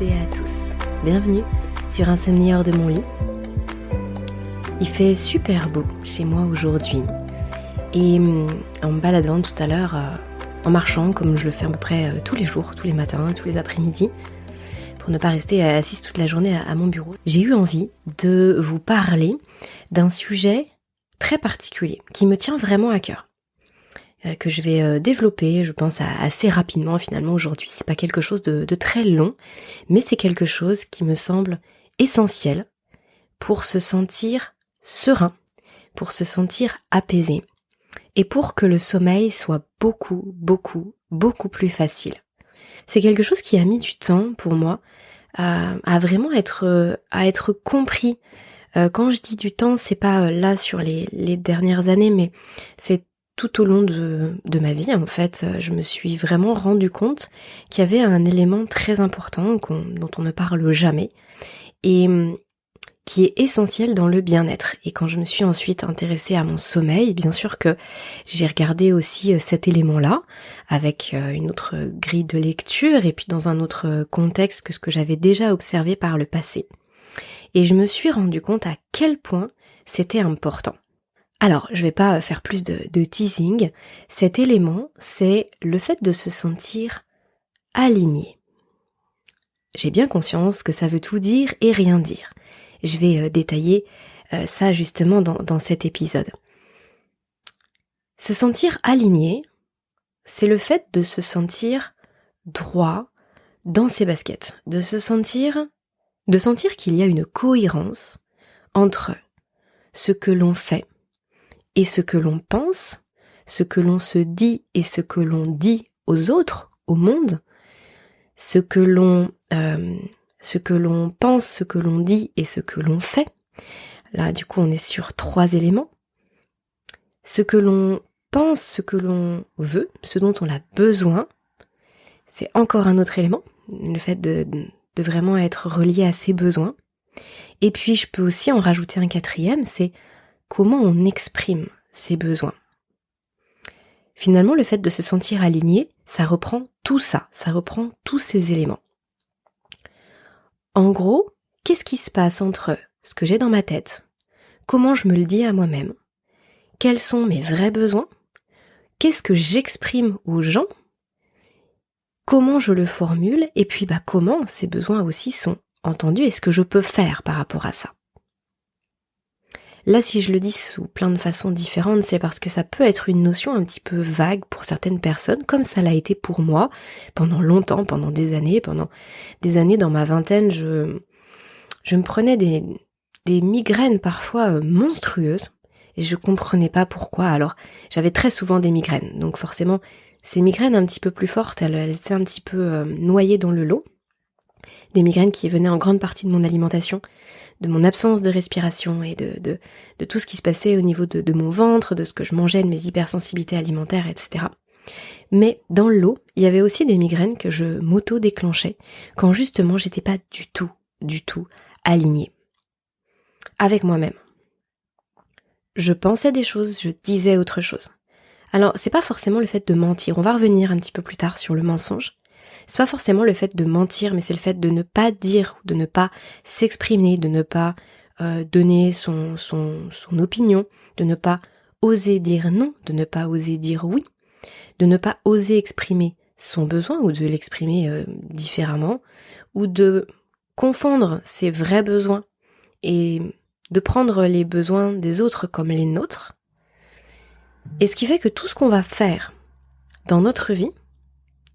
et à tous, bienvenue sur Insomnie hors de mon lit. Il fait super beau chez moi aujourd'hui et en me baladant tout à l'heure, en marchant comme je le fais à peu près tous les jours, tous les matins, tous les après-midi, pour ne pas rester assise toute la journée à mon bureau, j'ai eu envie de vous parler d'un sujet très particulier qui me tient vraiment à cœur. Que je vais développer, je pense, assez rapidement finalement aujourd'hui. C'est pas quelque chose de très long, mais c'est quelque chose qui me semble essentiel pour se sentir serein, pour se sentir apaisé et pour que le sommeil soit beaucoup plus facile. C'est quelque chose qui a mis du temps pour moi à vraiment être compris. Quand je dis du temps, c'est pas là sur les dernières années, mais c'est tout au long de ma vie, en fait, je me suis vraiment rendu compte qu'il y avait un élément très important dont on ne parle jamais et qui est essentiel dans le bien-être. Et quand je me suis ensuite intéressée à mon sommeil, bien sûr que j'ai regardé aussi cet élément-là avec une autre grille de lecture et puis dans un autre contexte que ce que j'avais déjà observé par le passé. Et je me suis rendu compte à quel point c'était important. Alors, je vais pas faire plus de teasing. Cet élément, c'est le fait de se sentir aligné. J'ai bien conscience que ça veut tout dire et rien dire. Je vais détailler ça justement dans cet épisode. Se sentir aligné, c'est le fait de se sentir droit dans ses baskets, de sentir qu'il y a une cohérence entre ce que l'on fait et ce que l'on pense, ce que l'on se dit et ce que l'on dit aux autres, au monde, ce que l'on pense, ce que l'on dit et ce que l'on fait. Là, du coup, on est sur 3 éléments. Ce que l'on pense, ce que l'on veut, ce dont on a besoin, c'est encore un autre élément, le fait de vraiment être relié à ses besoins. Et puis, je peux aussi en rajouter un 4e, c'est comment on exprime ses besoins. Finalement, le fait de se sentir aligné, ça reprend tout ça, ça reprend tous ces éléments. En gros, qu'est-ce qui se passe entre ce que j'ai dans ma tête, comment je me le dis à moi-même, quels sont mes vrais besoins, qu'est-ce que j'exprime aux gens, comment je le formule, et puis comment ces besoins aussi sont entendus et ce que je peux faire par rapport à ça. Là, si je le dis sous plein de façons différentes, c'est parce que ça peut être une notion un petit peu vague pour certaines personnes, comme ça l'a été pour moi pendant longtemps, pendant des années dans ma vingtaine, je me prenais des migraines parfois monstrueuses et je comprenais pas pourquoi. Alors, j'avais très souvent des migraines, donc forcément, ces migraines un petit peu plus fortes, elles étaient un petit peu noyées dans le lot. Des migraines qui venaient en grande partie de mon alimentation, de mon absence de respiration et de tout ce qui se passait au niveau de mon ventre, de ce que je mangeais, de mes hypersensibilités alimentaires, etc. Mais dans le lot, il y avait aussi des migraines que je m'auto-déclenchais quand justement j'étais pas du tout alignée avec moi-même. Je pensais des choses, je disais autre chose. Alors, c'est pas forcément le fait de mentir, on va revenir un petit peu plus tard sur le mensonge. C'est pas forcément le fait de mentir, mais c'est le fait de ne pas dire, de ne pas s'exprimer, de ne pas donner son opinion, de ne pas oser dire non, de ne pas oser dire oui, de ne pas oser exprimer son besoin ou de l'exprimer différemment, ou de confondre ses vrais besoins et de prendre les besoins des autres comme les nôtres. Et ce qui fait que tout ce qu'on va faire dans notre vie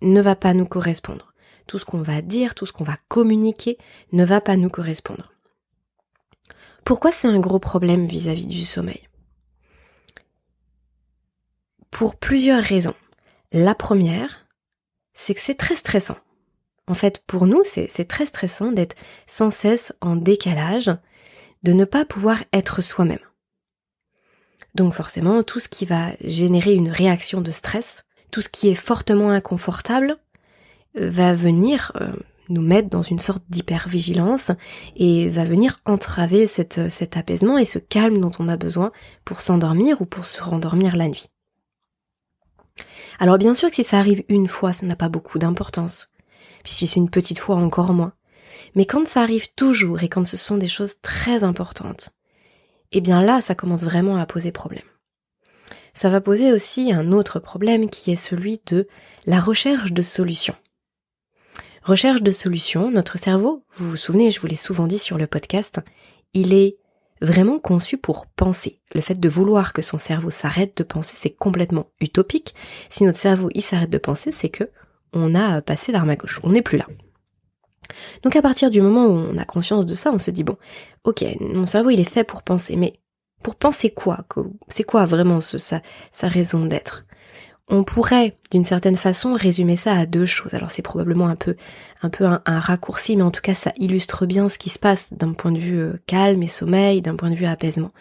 ne va pas nous correspondre. Tout ce qu'on va dire, tout ce qu'on va communiquer ne va pas nous correspondre. Pourquoi c'est un gros problème vis-à-vis du sommeil ? Pour plusieurs raisons. La première, c'est que c'est très stressant. En fait, pour nous, c'est très stressant d'être sans cesse en décalage, de ne pas pouvoir être soi-même. Donc forcément, tout ce qui va générer une réaction de stress, tout ce qui est fortement inconfortable va venir nous mettre dans une sorte d'hypervigilance et va venir entraver cet apaisement et ce calme dont on a besoin pour s'endormir ou pour se rendormir la nuit. Alors bien sûr que si ça arrive une fois, ça n'a pas beaucoup d'importance. Puis si c'est une petite fois, encore moins. Mais quand ça arrive toujours et quand ce sont des choses très importantes, eh bien là, ça commence vraiment à poser problème. Ça va poser aussi un autre problème qui est celui de la recherche de solutions. Recherche de solutions, notre cerveau, vous vous souvenez, je vous l'ai souvent dit sur le podcast, il est vraiment conçu pour penser. Le fait de vouloir que son cerveau s'arrête de penser, c'est complètement utopique. Si notre cerveau il s'arrête de penser, c'est que on a passé l'arme à gauche, on n'est plus là. Donc à partir du moment où on a conscience de ça, on se dit bon, ok, mon cerveau il est fait pour penser, mais pour penser quoi? C'est quoi vraiment sa raison d'être? On pourrait, d'une certaine façon, résumer ça à deux choses. Alors c'est probablement un peu un raccourci, mais en tout cas ça illustre bien ce qui se passe d'un point de vue calme et sommeil, d'un point de vue apaisement.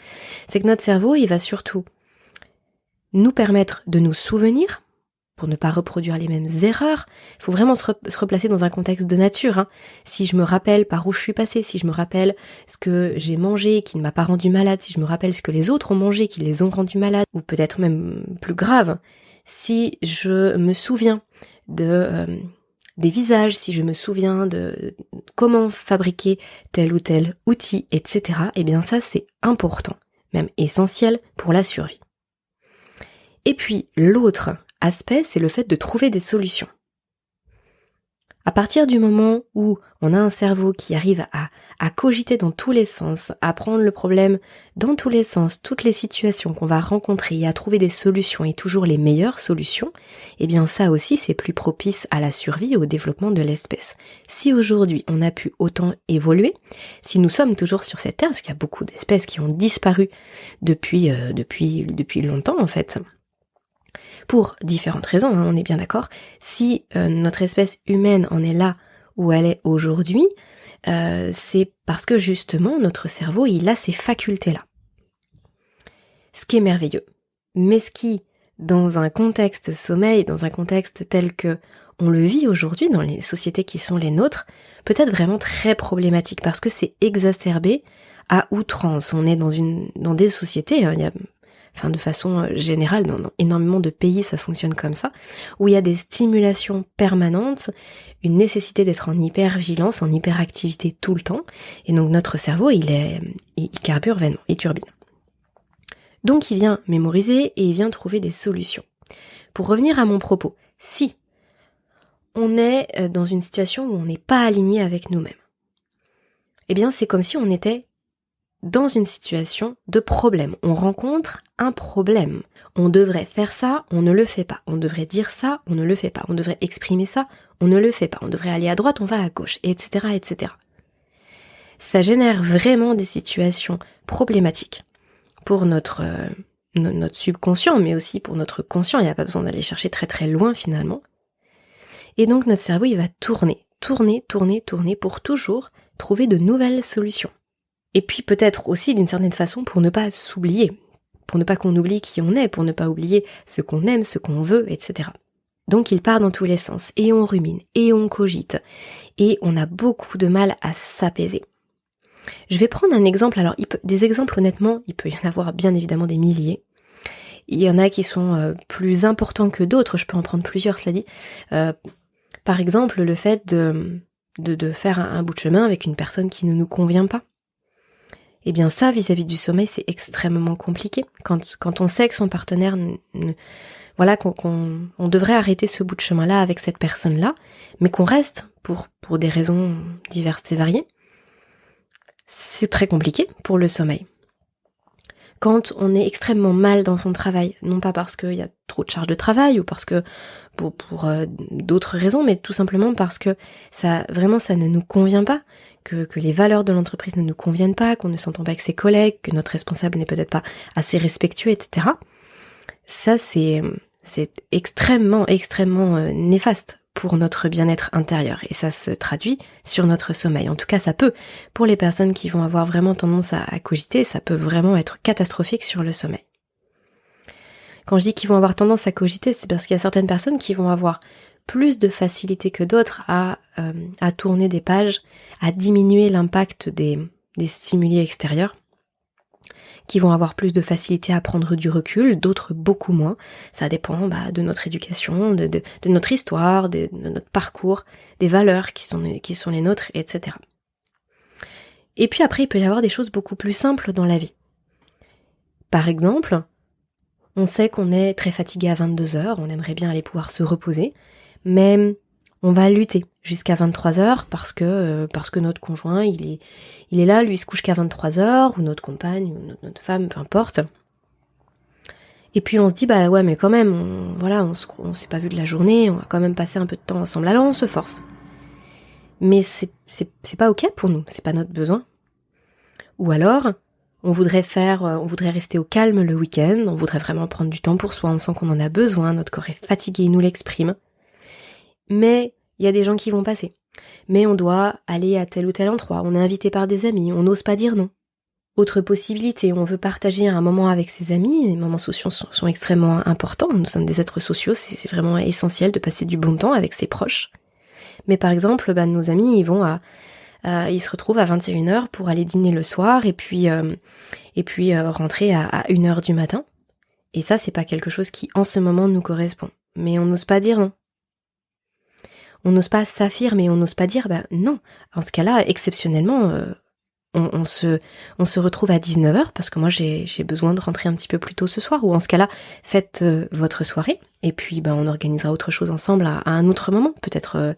C'est que notre cerveau, il va surtout nous permettre de nous souvenir, pour ne pas reproduire les mêmes erreurs. Il faut vraiment se replacer dans un contexte de nature. Hein. Si je me rappelle par où je suis passée, si je me rappelle ce que j'ai mangé qui ne m'a pas rendu malade, si je me rappelle ce que les autres ont mangé qui les ont rendus malades, ou peut-être même plus grave, si je me souviens des visages, si je me souviens de comment fabriquer tel ou tel outil, etc., eh bien ça c'est important, même essentiel pour la survie. Et puis l'autre aspect, c'est le fait de trouver des solutions. À partir du moment où on a un cerveau qui arrive à cogiter dans tous les sens, à prendre le problème dans tous les sens, toutes les situations qu'on va rencontrer et à trouver des solutions et toujours les meilleures solutions, eh bien ça aussi c'est plus propice à la survie et au développement de l'espèce. Si aujourd'hui on a pu autant évoluer, si nous sommes toujours sur cette terre, parce qu'il y a beaucoup d'espèces qui ont disparu depuis longtemps en fait, pour différentes raisons, hein, on est bien d'accord. Si notre espèce humaine en est là où elle est aujourd'hui, c'est parce que justement notre cerveau, il a ces facultés-là. Ce qui est merveilleux. Mais ce qui, dans un contexte sommeil, dans un contexte tel que on le vit aujourd'hui dans les sociétés qui sont les nôtres, peut être vraiment très problématique parce que c'est exacerbé à outrance. On est dans des sociétés, hein, de façon générale, dans énormément de pays, ça fonctionne comme ça, où il y a des stimulations permanentes, une nécessité d'être en hypervigilance, en hyperactivité tout le temps, et donc notre cerveau, il carbure vainement, il turbine. Donc il vient mémoriser et il vient trouver des solutions. Pour revenir à mon propos, si on est dans une situation où on n'est pas aligné avec nous-mêmes, eh bien c'est comme si on était dans une situation de problème. On rencontre un problème. On devrait faire ça, on ne le fait pas. On devrait dire ça, on ne le fait pas. On devrait exprimer ça, on ne le fait pas. On devrait aller à droite, on va à gauche, etc., etc. Ça génère vraiment des situations problématiques pour notre subconscient, mais aussi pour notre conscient. Il n'y a pas besoin d'aller chercher très très loin finalement. Et donc notre cerveau, il va tourner pour toujours trouver de nouvelles solutions. Et puis peut-être aussi d'une certaine façon pour ne pas s'oublier, pour ne pas qu'on oublie qui on est, pour ne pas oublier ce qu'on aime, ce qu'on veut, etc. Donc il part dans tous les sens, et on rumine, et on cogite, et on a beaucoup de mal à s'apaiser. Je vais prendre un exemple, alors des exemples honnêtement, il peut y en avoir bien évidemment des milliers. Il y en a qui sont plus importants que d'autres, je peux en prendre plusieurs, cela dit. Par exemple, le fait de faire un bout de chemin avec une personne qui ne nous convient pas. Eh bien ça, vis-à-vis du sommeil, c'est extrêmement compliqué. Quand on sait que son partenaire, qu'on devrait arrêter ce bout de chemin-là avec cette personne-là, mais qu'on reste pour des raisons diverses et variées, c'est très compliqué pour le sommeil. Quand on est extrêmement mal dans son travail, non pas parce qu'il y a trop de charge de travail ou parce que pour d'autres raisons, mais tout simplement parce que ça ne nous convient pas, que les valeurs de l'entreprise ne nous conviennent pas, qu'on ne s'entend pas avec ses collègues, que notre responsable n'est peut-être pas assez respectueux, etc. Ça, c'est extrêmement néfaste pour notre bien-être intérieur et ça se traduit sur notre sommeil. En tout cas, ça peut, pour les personnes qui vont avoir vraiment tendance à cogiter, ça peut vraiment être catastrophique sur le sommeil. Quand je dis qu'ils vont avoir tendance à cogiter, c'est parce qu'il y a certaines personnes qui vont avoir plus de facilité que d'autres à tourner des pages, à diminuer l'impact des stimuli extérieurs, qui vont avoir plus de facilité à prendre du recul, d'autres beaucoup moins. Ça dépend de notre éducation, de notre histoire, de notre parcours, des valeurs qui sont les nôtres, etc. Et puis après, il peut y avoir des choses beaucoup plus simples dans la vie. Par exemple, on sait qu'on est très fatigué à 22h, on aimerait bien aller pouvoir se reposer, mais on va lutter jusqu'à 23h parce que notre conjoint, il est là, lui il se couche qu'à 23h, ou notre compagne, ou notre femme, peu importe. Et puis on se dit, ouais, mais quand même, on s'est pas vu de la journée, on va quand même passer un peu de temps ensemble, alors on se force. Mais c'est pas ok pour nous, c'est pas notre besoin. Ou alors, on voudrait rester au calme le week-end, on voudrait vraiment prendre du temps pour soi, on sent qu'on en a besoin, notre corps est fatigué, il nous l'exprime. Mais il y a des gens qui vont passer. Mais on doit aller à tel ou tel endroit, on est invité par des amis, on n'ose pas dire non. Autre possibilité, on veut partager un moment avec ses amis, les moments sociaux sont extrêmement importants, nous sommes des êtres sociaux, c'est vraiment essentiel de passer du bon temps avec ses proches. Mais par exemple, nos amis, ils se retrouvent à 21h pour aller dîner le soir et puis rentrer à 1h du matin. Et ça, c'est pas quelque chose qui, en ce moment, nous correspond. Mais on n'ose pas dire non. On n'ose pas s'affirmer, on n'ose pas dire non. En ce cas-là, exceptionnellement, on se retrouve à 19h parce que moi j'ai besoin de rentrer un petit peu plus tôt ce soir, ou en ce cas-là, faites votre soirée et puis on organisera autre chose ensemble à un autre moment, peut-être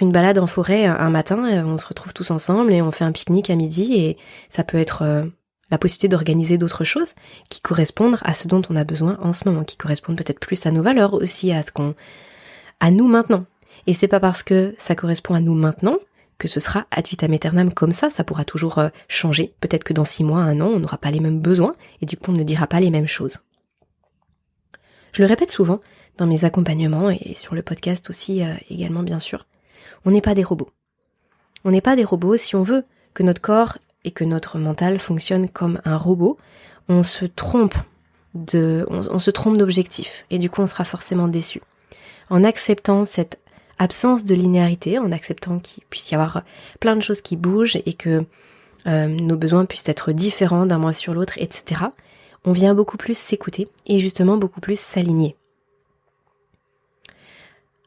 une balade en forêt un matin, on se retrouve tous ensemble et on fait un pique-nique à midi, et ça peut être la possibilité d'organiser d'autres choses qui correspondent à ce dont on a besoin en ce moment, qui correspondent peut-être plus à nos valeurs aussi, à nous maintenant. Et c'est pas parce que ça correspond à nous maintenant que ce sera ad vitam aeternam comme ça pourra toujours changer. Peut-être que dans 6 mois, 1 an, on n'aura pas les mêmes besoins et du coup on ne dira pas les mêmes choses. Je le répète souvent dans mes accompagnements et sur le podcast aussi également bien sûr, on n'est pas des robots. On n'est pas des robots. Si on veut que notre corps et que notre mental fonctionnent comme un robot, on se trompe d'objectif et du coup on sera forcément déçu. En acceptant cette absence de linéarité, en acceptant qu'il puisse y avoir plein de choses qui bougent et que nos besoins puissent être différents d'un mois sur l'autre, etc., on vient beaucoup plus s'écouter et justement beaucoup plus s'aligner.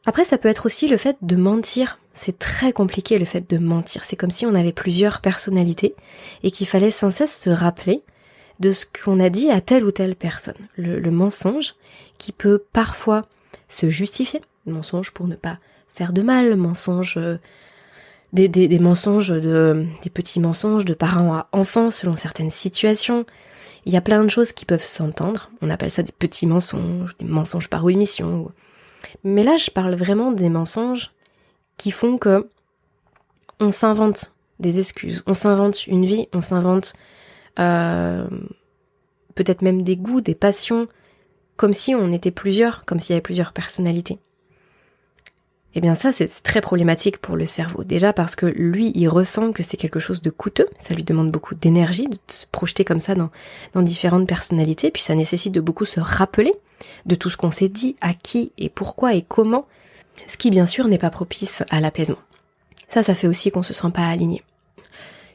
Après, ça peut être aussi le fait de mentir. C'est très compliqué le fait de mentir. C'est comme si on avait plusieurs personnalités et qu'il fallait sans cesse se rappeler de ce qu'on a dit à telle ou telle personne. Le mensonge qui peut parfois se justifier, le mensonge pour ne pas faire de mal, mensonge, des mensonges, des petits mensonges de parents à enfants selon certaines situations. Il y a plein de choses qui peuvent s'entendre. On appelle ça des petits mensonges, des mensonges par omission. Mais là, je parle vraiment des mensonges qui font que on s'invente des excuses, on s'invente une vie, on s'invente peut-être même des goûts, des passions, comme si on était plusieurs, comme s'il y avait plusieurs personnalités. Eh bien ça, c'est très problématique pour le cerveau. Déjà parce que lui, il ressent que c'est quelque chose de coûteux, ça lui demande beaucoup d'énergie de se projeter comme ça dans différentes personnalités, puis ça nécessite de beaucoup se rappeler de tout ce qu'on s'est dit, à qui et pourquoi et comment, ce qui bien sûr n'est pas propice à l'apaisement. Ça fait aussi qu'on se sent pas aligné.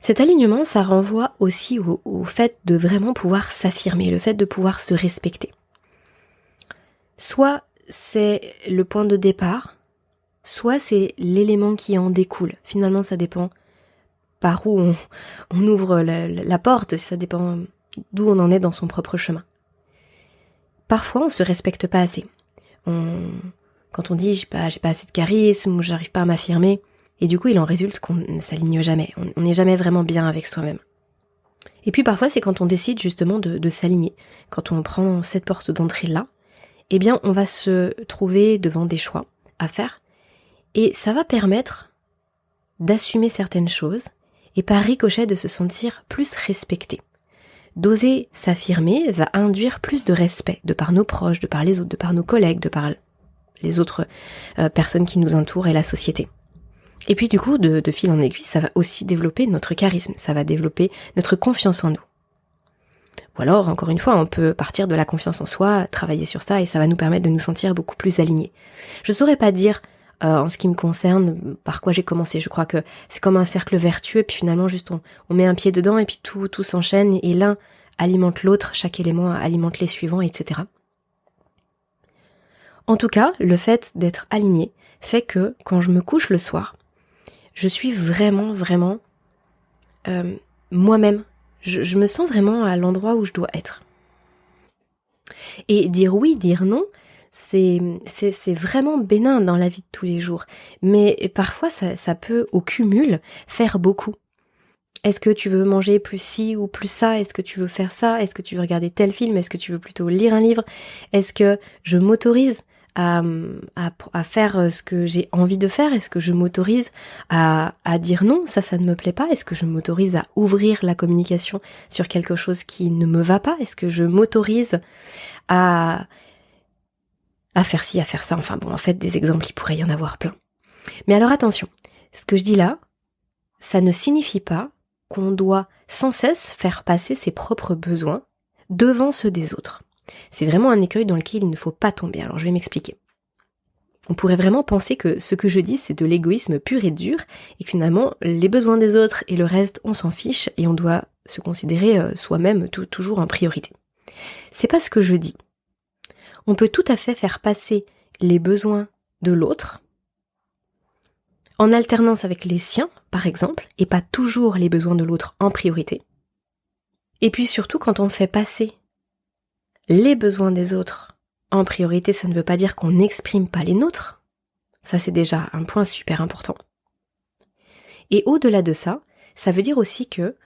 Cet alignement, ça renvoie aussi au fait de vraiment pouvoir s'affirmer, le fait de pouvoir se respecter. Soit c'est le point de départ, soit c'est l'élément qui en découle. Finalement, ça dépend par où on ouvre la porte, ça dépend d'où on en est dans son propre chemin. Parfois, on se respecte pas assez. Quand on dit j'ai pas assez de charisme ou j'arrive pas à m'affirmer, et du coup, il en résulte qu'on ne s'aligne jamais. On n'est jamais vraiment bien avec soi-même. Et puis parfois, c'est quand on décide justement de s'aligner. Quand on prend cette porte d'entrée-là, eh bien, on va se trouver devant des choix à faire. Et ça va permettre d'assumer certaines choses et par ricochet de se sentir plus respecté. D'oser s'affirmer va induire plus de respect de par nos proches, de par les autres, de par nos collègues, de par les autres personnes qui nous entourent et la société. Et puis du coup, de fil en aiguille, ça va aussi développer notre charisme, ça va développer notre confiance en nous. Ou alors, encore une fois, on peut partir de la confiance en soi, travailler sur ça et ça va nous permettre de nous sentir beaucoup plus alignés. Je saurais pas dire, en ce qui me concerne, par quoi j'ai commencé. Je crois que c'est comme un cercle vertueux, puis finalement juste on met un pied dedans et puis tout s'enchaîne et l'un alimente l'autre, chaque élément alimente les suivants, etc. En tout cas, le fait d'être aligné fait que quand je me couche le soir, je suis vraiment moi-même. Je me sens vraiment à l'endroit où je dois être. Et dire oui, dire non, c'est vraiment bénin dans la vie de tous les jours. Mais parfois, ça peut, au cumul, faire beaucoup. Est-ce que tu veux manger plus ci ou plus ça? Est-ce que tu veux faire ça? Est-ce que tu veux regarder tel film? Est-ce que tu veux plutôt lire un livre? Est-ce que je m'autorise à faire ce que j'ai envie de faire? Est-ce que je m'autorise à dire non, ça ne me plaît pas? Est-ce que je m'autorise à ouvrir la communication sur quelque chose qui ne me va pas? Est-ce que je m'autorise à faire ci, à faire ça? Enfin bon, en fait, des exemples, il pourrait y en avoir plein. Mais alors attention, ce que je dis là, ça ne signifie pas qu'on doit sans cesse faire passer ses propres besoins devant ceux des autres. C'est vraiment un écueil dans lequel il ne faut pas tomber. Alors je vais m'expliquer. On pourrait vraiment penser que ce que je dis, c'est de l'égoïsme pur et dur, et que finalement, les besoins des autres et le reste, on s'en fiche, et on doit se considérer soi-même toujours en priorité. C'est pas ce que je dis. On peut tout à fait faire passer les besoins de l'autre en alternance avec les siens, par exemple, et pas toujours les besoins de l'autre en priorité. Et puis surtout, quand on fait passer les besoins des autres en priorité, ça ne veut pas dire qu'on n'exprime pas les nôtres. Ça, c'est déjà un point super important. Et au-delà de ça, ça veut dire aussi que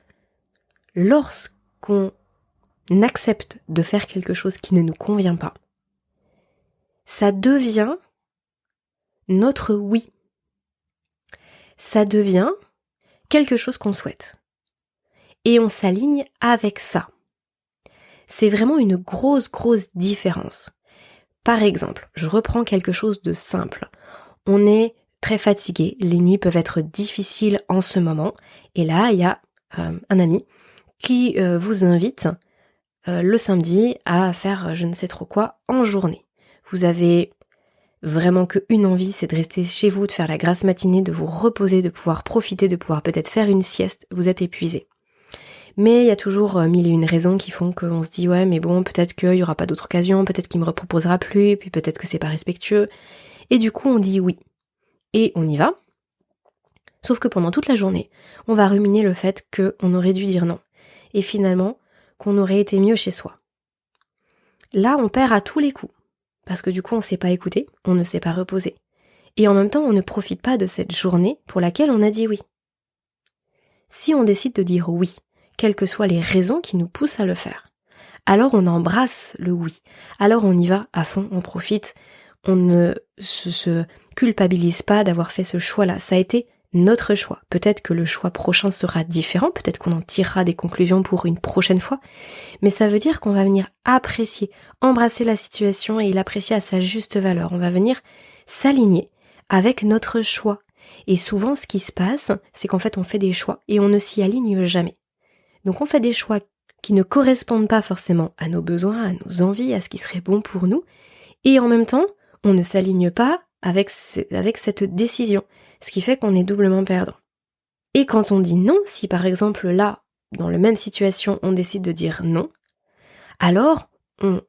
lorsqu'on accepte de faire quelque chose qui ne nous convient pas, ça devient notre oui. Ça devient quelque chose qu'on souhaite. Et on s'aligne avec ça. C'est vraiment une grosse différence. Par exemple, je reprends quelque chose de simple. On est très fatigué, les nuits peuvent être difficiles en ce moment, et là, il y a un ami qui vous invite le samedi à faire je ne sais trop quoi en journée. Vous avez vraiment qu'une envie, c'est de rester chez vous, de faire la grasse matinée, de vous reposer, de pouvoir profiter, de pouvoir peut-être faire une sieste, vous êtes épuisé. Mais il y a toujours mille et une raisons qui font qu'on se dit ouais mais bon peut-être qu'il y aura pas d'autre occasion, peut-être qu'il me reproposera plus, et puis peut-être que c'est pas respectueux. Et du coup on dit oui. Et on y va. Sauf que pendant toute la journée, on va ruminer le fait qu'on aurait dû dire non. Et finalement, qu'on aurait été mieux chez soi. Là on perd à tous les coups. Parce que du coup on ne s'est pas écouté, on ne s'est pas reposé. Et en même temps on ne profite pas de cette journée pour laquelle on a dit oui. Si on décide de dire oui, quelles que soient les raisons qui nous poussent à le faire, alors on embrasse le oui. Alors on y va à fond, on profite, on ne se culpabilise pas d'avoir fait ce choix-là. Ça a été notre choix. Peut-être que le choix prochain sera différent, peut-être qu'on en tirera des conclusions pour une prochaine fois, mais ça veut dire qu'on va venir apprécier, embrasser la situation et l'apprécier à sa juste valeur. On va venir s'aligner avec notre choix. Et souvent, ce qui se passe, c'est qu'en fait, on fait des choix et on ne s'y aligne jamais. Donc on fait des choix qui ne correspondent pas forcément à nos besoins, à nos envies, à ce qui serait bon pour nous, et en même temps, on ne s'aligne pas avec cette décision, ce qui fait qu'on est doublement perdant. Et quand on dit non, si par exemple là, dans la même situation, on décide de dire non, alors on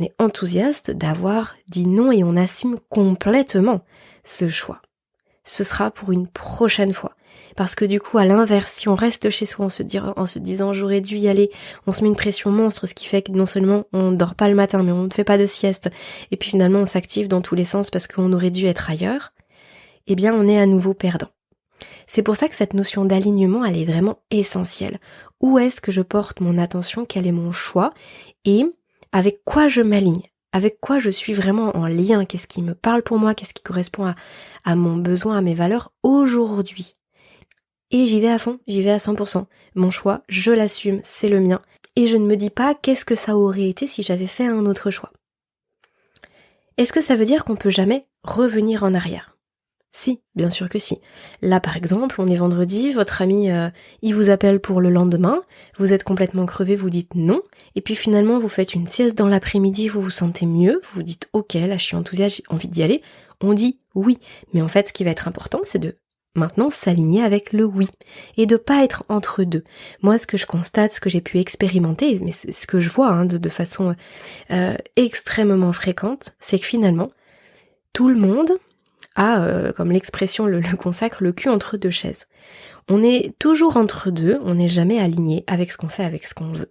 est enthousiaste d'avoir dit non et on assume complètement ce choix. Ce sera pour une prochaine fois. Parce que du coup, à l'inverse, si on reste chez soi en se disant j'aurais dû y aller, on se met une pression monstre, ce qui fait que non seulement on ne dort pas le matin, mais on ne fait pas de sieste, et puis finalement on s'active dans tous les sens parce qu'on aurait dû être ailleurs, eh bien on est à nouveau perdant. C'est pour ça que cette notion d'alignement, elle est vraiment essentielle. Où est-ce que je porte mon attention? Quel est mon choix? Et avec quoi je m'aligne? Avec quoi je suis vraiment en lien? Qu'est-ce qui me parle pour moi? Qu'est-ce qui correspond à mon besoin, à mes valeurs aujourd'hui? Et j'y vais à fond, j'y vais à 100%. Mon choix, je l'assume, c'est le mien. Et je ne me dis pas qu'est-ce que ça aurait été si j'avais fait un autre choix. Est-ce que ça veut dire qu'on peut jamais revenir en arrière? Si, bien sûr que si. Là par exemple, on est vendredi, votre ami il vous appelle pour le lendemain, vous êtes complètement crevé, vous dites non, et puis finalement vous faites une sieste dans l'après-midi, vous vous sentez mieux, vous vous dites ok, là je suis enthousiaste, j'ai envie d'y aller, on dit oui. Mais en fait ce qui va être important c'est de maintenant s'aligner avec le oui et de pas être entre deux. Moi, ce que je constate, ce que j'ai pu expérimenter, mais ce que je vois de façon extrêmement fréquente, c'est que finalement, tout le monde a, comme l'expression le consacre, le cul entre deux chaises. On est toujours entre deux, on n'est jamais aligné avec ce qu'on fait, avec ce qu'on veut.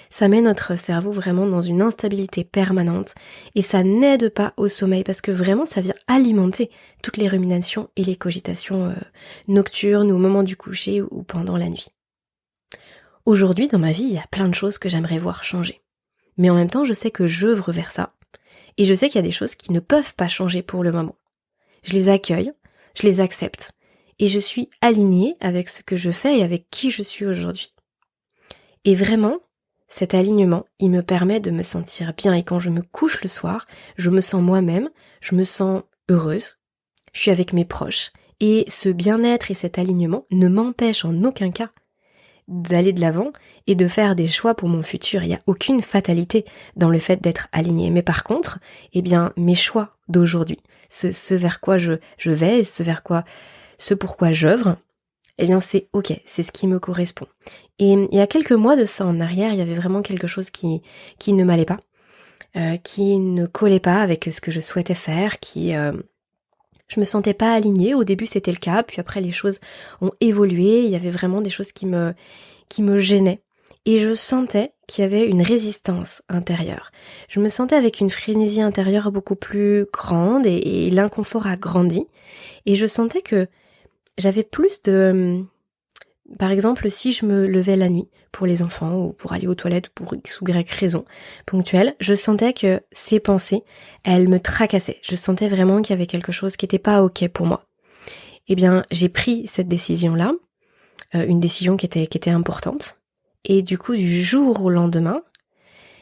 Ça met notre cerveau vraiment dans une instabilité permanente et ça n'aide pas au sommeil parce que vraiment ça vient alimenter toutes les ruminations et les cogitations nocturnes ou au moment du coucher ou pendant la nuit. Aujourd'hui dans ma vie, il y a plein de choses que j'aimerais voir changer. Mais en même temps, je sais que j'œuvre vers ça et je sais qu'il y a des choses qui ne peuvent pas changer pour le moment. Je les accueille, je les accepte et je suis alignée avec ce que je fais et avec qui je suis aujourd'hui. Et vraiment, cet alignement, il me permet de me sentir bien et quand je me couche le soir, je me sens moi-même, je me sens heureuse, je suis avec mes proches et ce bien-être et cet alignement ne m'empêchent en aucun cas d'aller de l'avant et de faire des choix pour mon futur. Il n'y a aucune fatalité dans le fait d'être aligné. Mais par contre, mes choix d'aujourd'hui, ce vers quoi je vais, ce pourquoi j'œuvre, c'est ok, c'est ce qui me correspond. Et il y a quelques mois de ça en arrière, il y avait vraiment quelque chose qui ne m'allait pas, qui ne collait pas avec ce que je souhaitais faire, je me sentais pas alignée. Au début c'était le cas, puis après les choses ont évolué, il y avait vraiment des choses qui me gênaient. Et je sentais qu'il y avait une résistance intérieure. Je me sentais avec une frénésie intérieure beaucoup plus grande et l'inconfort a grandi. Et je sentais que j'avais plus de... Par exemple, si je me levais la nuit pour les enfants ou pour aller aux toilettes pour X ou Y raison ponctuelle, je sentais que ces pensées, elles me tracassaient. Je sentais vraiment qu'il y avait quelque chose qui n'était pas ok pour moi. J'ai pris cette décision-là, une décision qui était importante. Et du coup, du jour au lendemain,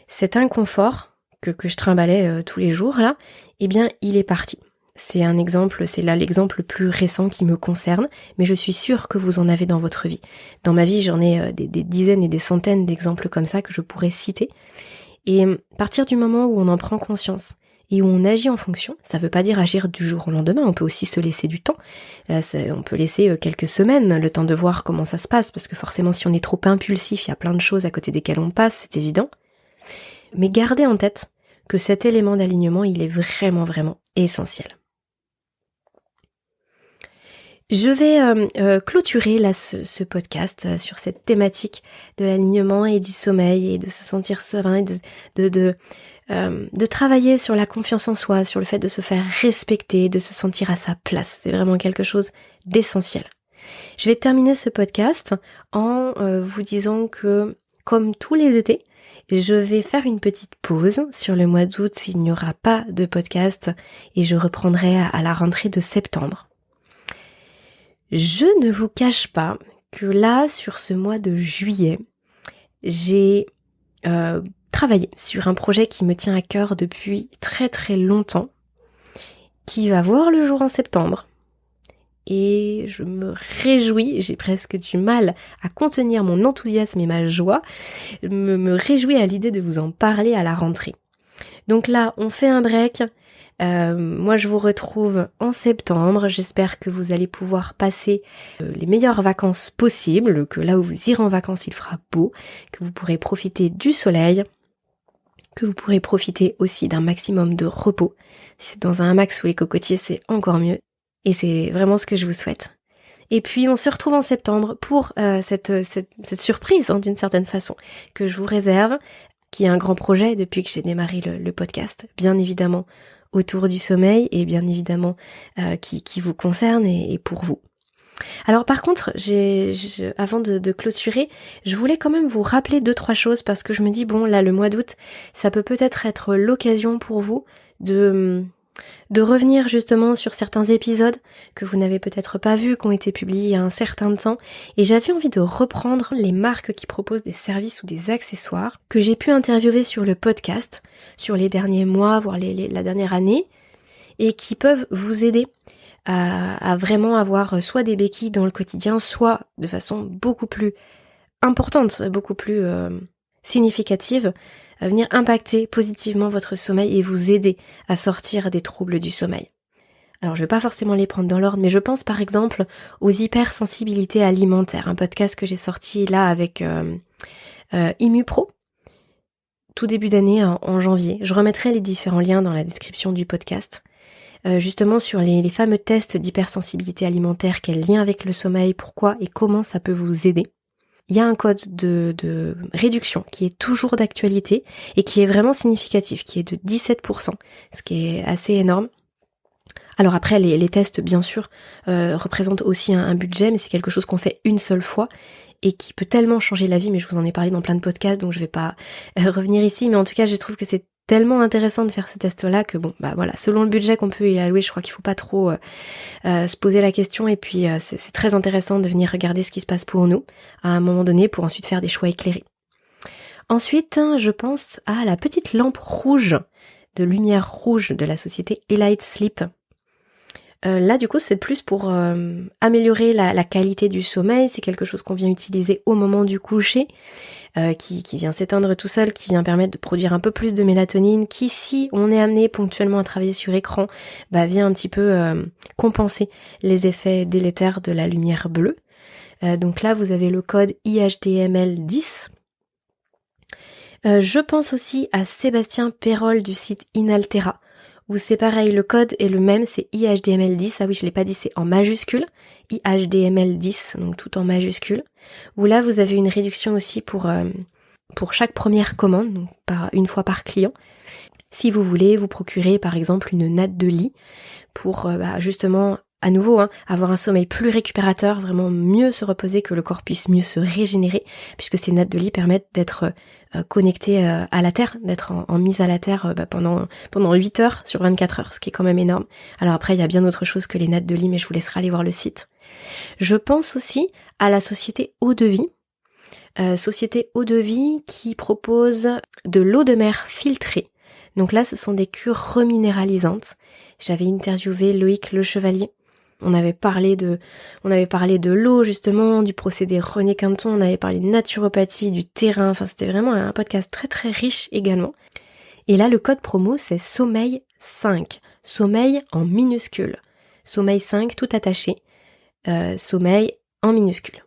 cet inconfort que je trimballais tous les jours là, il est parti. C'est l'exemple le plus récent qui me concerne, mais je suis sûre que vous en avez dans votre vie. Dans ma vie, j'en ai des dizaines et des centaines d'exemples comme ça que je pourrais citer. Et à partir du moment où on en prend conscience et où on agit en fonction, ça veut pas dire agir du jour au lendemain, on peut aussi se laisser du temps. On peut laisser quelques semaines, le temps de voir comment ça se passe, parce que forcément si on est trop impulsif, il y a plein de choses à côté desquelles on passe, c'est évident. Mais gardez en tête que cet élément d'alignement, il est vraiment, vraiment essentiel. Je vais clôturer là ce podcast sur cette thématique de l'alignement et du sommeil et de se sentir serein et de travailler sur la confiance en soi, sur le fait de se faire respecter, de se sentir à sa place. C'est vraiment quelque chose d'essentiel. Je vais terminer ce podcast en vous disant que, comme tous les étés, je vais faire une petite pause sur le mois d'août. Il n'y aura pas de podcast et je reprendrai à la rentrée de septembre. Je ne vous cache pas que là, sur ce mois de juillet, j'ai travaillé sur un projet qui me tient à cœur depuis très très longtemps, qui va voir le jour en septembre. Et je me réjouis, j'ai presque du mal à contenir mon enthousiasme et ma joie, me réjouis à l'idée de vous en parler à la rentrée. Donc là, on fait un break. Moi je vous retrouve en septembre, j'espère que vous allez pouvoir passer les meilleures vacances possibles, que là où vous irez en vacances il fera beau, que vous pourrez profiter du soleil, que vous pourrez profiter aussi d'un maximum de repos. Si c'est dans un hamac sous les cocotiers, c'est encore mieux et c'est vraiment ce que je vous souhaite. Et puis on se retrouve en septembre pour cette surprise d'une certaine façon que je vous réserve, qui est un grand projet depuis que j'ai démarré le podcast, bien évidemment autour du sommeil et bien évidemment qui vous concerne et pour vous. Alors par contre, avant de clôturer, je voulais quand même vous rappeler 2-3 choses parce que je me dis bon là le mois d'août, ça peut peut-être être l'occasion pour vous de revenir justement sur certains épisodes que vous n'avez peut-être pas vus, qui ont été publiés il y a un certain temps, et j'avais envie de reprendre les marques qui proposent des services ou des accessoires que j'ai pu interviewer sur le podcast, sur les derniers mois, voire la dernière année, et qui peuvent vous aider à vraiment avoir soit des béquilles dans le quotidien, soit de façon beaucoup plus importante, beaucoup plus significative, à venir impacter positivement votre sommeil et vous aider à sortir des troubles du sommeil. Alors je vais pas forcément les prendre dans l'ordre, mais je pense par exemple aux hypersensibilités alimentaires, un podcast que j'ai sorti là avec ImuPro, tout début d'année en janvier. Je remettrai les différents liens dans la description du podcast. Justement sur les fameux tests d'hypersensibilité alimentaire, quel lien avec le sommeil, pourquoi et comment ça peut vous aider. Il y a un code de réduction qui est toujours d'actualité et qui est vraiment significatif, qui est de 17%, ce qui est assez énorme. Alors après, les tests, bien sûr, représentent aussi un budget, mais c'est quelque chose qu'on fait une seule fois et qui peut tellement changer la vie, mais je vous en ai parlé dans plein de podcasts, donc je vais pas revenir ici, mais en tout cas, je trouve que c'est tellement intéressant de faire ce test-là que bon, bah voilà, selon le budget qu'on peut y allouer, je crois qu'il faut pas trop se poser la question, et puis c'est très intéressant de venir regarder ce qui se passe pour nous à un moment donné pour ensuite faire des choix éclairés. Ensuite, je pense à la petite lampe rouge, de lumière rouge de la société Elite Sleep. Là du coup c'est plus pour améliorer la qualité du sommeil, c'est quelque chose qu'on vient utiliser au moment du coucher, qui vient s'éteindre tout seul, qui vient permettre de produire un peu plus de mélatonine, qui si on est amené ponctuellement à travailler sur écran, vient un petit peu compenser les effets délétères de la lumière bleue. Donc là vous avez le code IHDML10. Je pense aussi à Sébastien Perrol du site Inaltera, où c'est pareil, le code est le même, c'est IHDML10, ah oui je l'ai pas dit, c'est en majuscule, IHDML10, donc tout en majuscule, où là vous avez une réduction aussi pour chaque première commande, donc une fois par client. Si vous voulez vous procurer par exemple une natte de lit pour justement à nouveau avoir un sommeil plus récupérateur, vraiment mieux se reposer, que le corps puisse mieux se régénérer, puisque ces nattes de lit permettent d'être connectées à la terre, d'être en mise à la terre pendant 8 heures sur 24 heures, ce qui est quand même énorme. Alors après il y a bien d'autres choses que les nattes de lit, mais je vous laisserai aller voir le site. Je pense aussi à la société Eau de Vie, société Eau de Vie qui propose de l'eau de mer filtrée. Donc là ce sont des cures reminéralisantes. J'avais interviewé Loïc Le Chevalier. On avait parlé de l'eau justement, du procédé René Quinton, on avait parlé de naturopathie, du terrain, enfin c'était vraiment un podcast très très riche également. Et là le code promo c'est sommeil 5, sommeil en minuscule, sommeil 5 tout attaché, sommeil en minuscule.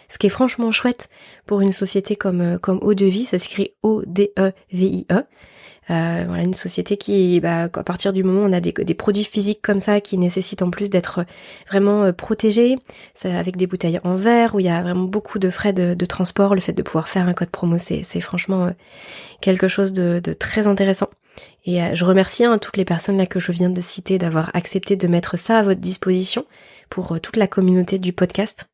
Ce qui est franchement chouette pour une société comme Eau de Vie, ça s'écrit O-D-E-V-I-E. Voilà, une société qui, à partir du moment où on a des produits physiques comme ça qui nécessitent en plus d'être vraiment protégés, avec des bouteilles en verre où il y a vraiment beaucoup de frais de transport, le fait de pouvoir faire un code promo, c'est franchement quelque chose de très intéressant. Et je remercie toutes les personnes là que je viens de citer d'avoir accepté de mettre ça à votre disposition pour toute la communauté du podcast,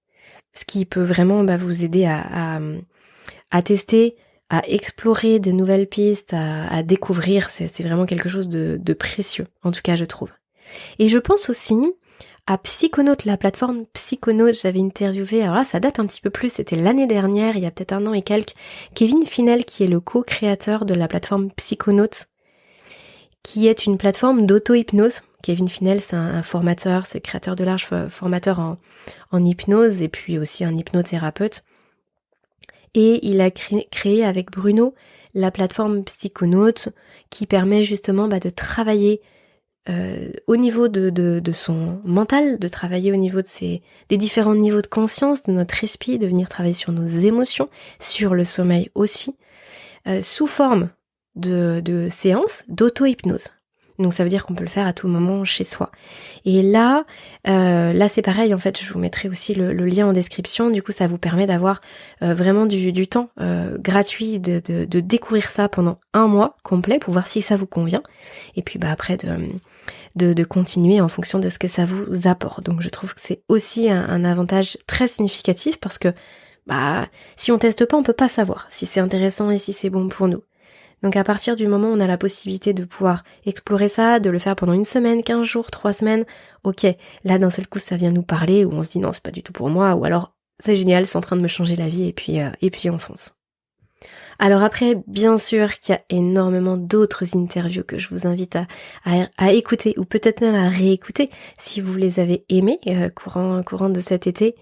ce qui peut vraiment vous aider à tester, à explorer des nouvelles pistes, à découvrir, c'est vraiment quelque chose de précieux, en tout cas je trouve. Et je pense aussi à Psychonautes, la plateforme Psychonautes, j'avais interviewé, alors là ça date un petit peu plus, c'était l'année dernière, il y a peut-être 1 an et quelques, Kevin Finel qui est le co-créateur de la plateforme Psychonautes, qui est une plateforme d'auto-hypnose. Kevin Finel c'est un formateur, c'est créateur de large formateur en hypnose et puis aussi un hypnothérapeute. Et il a créé avec Bruno la plateforme Psychonautes qui permet justement de travailler au niveau de son mental, de travailler au niveau des différents niveaux de conscience, de notre esprit, de venir travailler sur nos émotions, sur le sommeil aussi, sous forme de séances d'auto-hypnose. Donc ça veut dire qu'on peut le faire à tout moment chez soi. Et là c'est pareil, en fait je vous mettrai aussi le lien en description, du coup ça vous permet d'avoir vraiment du temps gratuit de découvrir ça pendant 1 mois complet pour voir si ça vous convient, et puis après de continuer en fonction de ce que ça vous apporte. Donc je trouve que c'est aussi un avantage très significatif parce que si on teste pas on peut pas savoir si c'est intéressant et si c'est bon pour nous. Donc à partir du moment où on a la possibilité de pouvoir explorer ça, de le faire pendant 1 semaine, 15 jours, 3 semaines, ok, là d'un seul coup ça vient nous parler, ou on se dit non c'est pas du tout pour moi, ou alors c'est génial, c'est en train de me changer la vie, et puis on fonce. Alors après, bien sûr qu'il y a énormément d'autres interviews que je vous invite à écouter, ou peut-être même à réécouter si vous les avez aimées courant de cet été.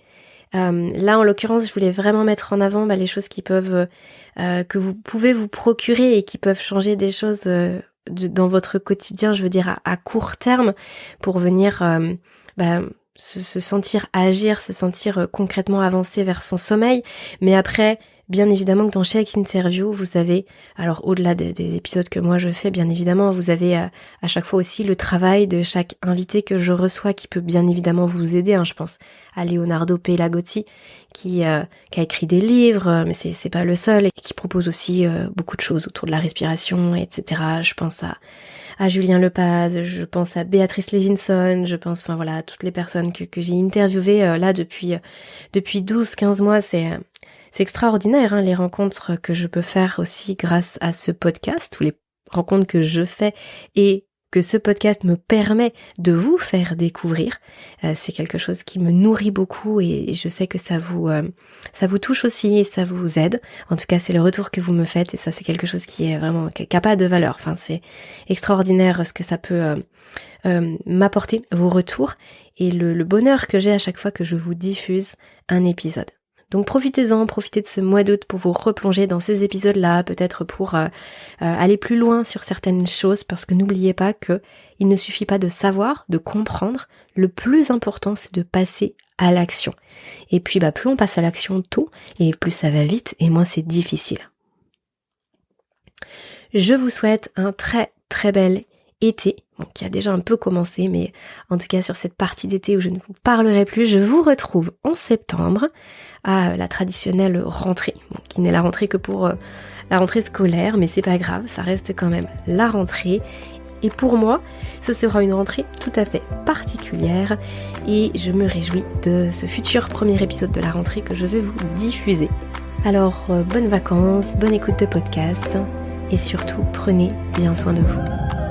Là en l'occurrence je voulais vraiment mettre en avant les choses qui peuvent que vous pouvez vous procurer et qui peuvent changer des choses dans votre quotidien, je veux dire à court terme, pour venir se sentir agir, se sentir concrètement avancer vers son sommeil. Mais après, bien évidemment que dans chaque interview, vous avez, alors au-delà des épisodes que moi je fais, bien évidemment, vous avez à chaque fois aussi le travail de chaque invité que je reçois qui peut bien évidemment vous aider. Je pense à Leonardo Pelagotti qui a écrit des livres, mais c'est pas le seul, et qui propose aussi beaucoup de choses autour de la respiration, etc. Je pense à Julien Lepage, je pense à Béatrice Levinson, je pense, à toutes les personnes que j'ai interviewées là depuis 12-15 mois. C'est extraordinaire, les rencontres que je peux faire aussi grâce à ce podcast, ou les rencontres que je fais et que ce podcast me permet de vous faire découvrir. C'est quelque chose qui me nourrit beaucoup et je sais que ça vous touche aussi et ça vous aide. En tout cas, c'est le retour que vous me faites et ça, c'est quelque chose qui est vraiment, qui a pas de valeur. C'est extraordinaire ce que ça peut m'apporter, vos retours, et le bonheur que j'ai à chaque fois que je vous diffuse un épisode. Donc profitez de ce mois d'août pour vous replonger dans ces épisodes-là, peut-être pour aller plus loin sur certaines choses, parce que n'oubliez pas que il ne suffit pas de savoir, de comprendre, le plus important c'est de passer à l'action. Et puis plus on passe à l'action tôt, et plus ça va vite, et moins c'est difficile. Je vous souhaite un très très bel été, qui a déjà un peu commencé, mais en tout cas sur cette partie d'été où je ne vous parlerai plus, je vous retrouve en septembre à la traditionnelle rentrée, qui n'est la rentrée que pour la rentrée scolaire, mais c'est pas grave, ça reste quand même la rentrée. Et pour moi, ce sera une rentrée tout à fait particulière et je me réjouis de ce futur premier épisode de la rentrée que je vais vous diffuser. Alors, bonnes vacances, bonne écoute de podcast et surtout, prenez bien soin de vous.